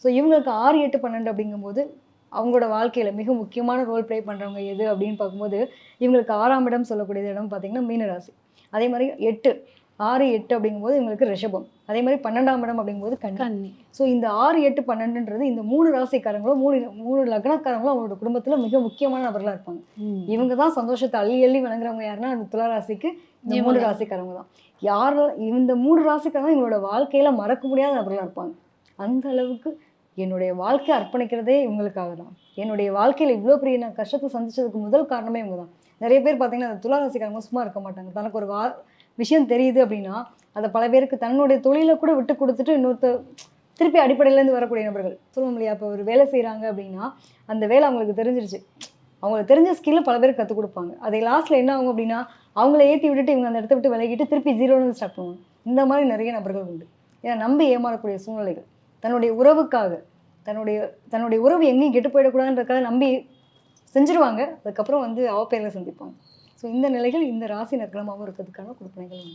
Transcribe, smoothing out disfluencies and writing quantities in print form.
So இவங்களுக்கு 6, 8, 12 அப்படிங்கும்போது அவங்களோட வாழ்க்கையில் மிக முக்கியமான ரோல் ப்ளே பண்ணுறவங்க எது அப்படின்னு பார்க்கும்போது இவங்களுக்கு 6ஆம் இடம் சொல்லக்கூடிய இடம் பார்த்தீங்கன்னா மீனராசி. அதே மாதிரி 8, 6, 8 அப்படிங்கும்போது இவங்களுக்கு ரிஷபம். அதே மாதிரி 12ஆம் இடம் அப்படிங்கும்போது கன்னி. கன்னி. ஸோ இந்த 6, 8, 12ன்றது இந்த 3 ராசிக்காரங்களும் 3 லக்னக்காரங்களும் அவங்களோட குடும்பத்தில் மிக முக்கியமான நபர்களாக இருப்பாங்க. இவங்க தான் சந்தோஷத்தை அள்ளி அள்ளி வணங்குறவங்க யாருன்னா அந்த துலா ராசிக்கு இந்த 3 ராசிக்காரங்க தான். யார் இந்த 3 ராசிக்காரங்க இவங்களோட வாழ்க்கையில் மறக்க முடியாத நபர்களாக இருப்பாங்க. அந்த அளவுக்கு என்னுடைய வாழ்க்கையை அர்ப்பணிக்கிறதே இவங்களுக்காக தான். என்னுடைய வாழ்க்கையில் இவ்வளோ பெரிய நான் கஷ்டத்தை சந்திச்சதுக்கு முதல் காரணமே இவங்க தான். நிறைய பேர் பார்த்தீங்கன்னா அந்த துலா ராசிக்காரங்க சும்மா இருக்க மாட்டாங்க. தனக்கு ஒரு விஷயம் தெரியுது அப்படின்னா அதை பல பேருக்கு தன்னுடைய தொழிலை கூட விட்டு கொடுத்துட்டு திருப்பி அடிப்படையிலேருந்து வரக்கூடிய நபர்கள் சொல்லுவோம் இல்லையா. இப்போ ஒரு வேலை செய்கிறாங்க அப்படின்னா அந்த வேலை அவங்களுக்கு தெரிஞ்சிருச்சு, அவங்களுக்கு தெரிஞ்ச ஸ்கில்லை பல பேருக்கு கற்றுக் கொடுப்பாங்க. அதை லாஸ்ட்டில் என்ன ஆகும் அப்படின்னா அவங்கள ஏற்றி விட்டுட்டு இவங்க அந்த இடத்த விட்டு விலகிட்டு திருப்பி 0லேருந்து ஸ்டார்ட் பண்ணுவாங்க. இந்த மாதிரி நிறைய நபர்கள் உண்டு. ஏன்னா நம்பி ஏமாறக்கூடிய சூழ்நிலைகள், தன்னுடைய உறவுக்காக தன்னுடைய உறவு எங்கேயும் கெட்டு போயிடக்கூடாதுன்றதுக்காக நம்பி செஞ்சுருவாங்க. அதுக்கப்புறம் அவப்பேரில் சந்திப்பாங்க. ஸோ இந்த நிலைகள் இந்த ராசி நக்கலமாகவும் இருக்கிறதுக்கான கொடுப்பனைகள் உண்டு.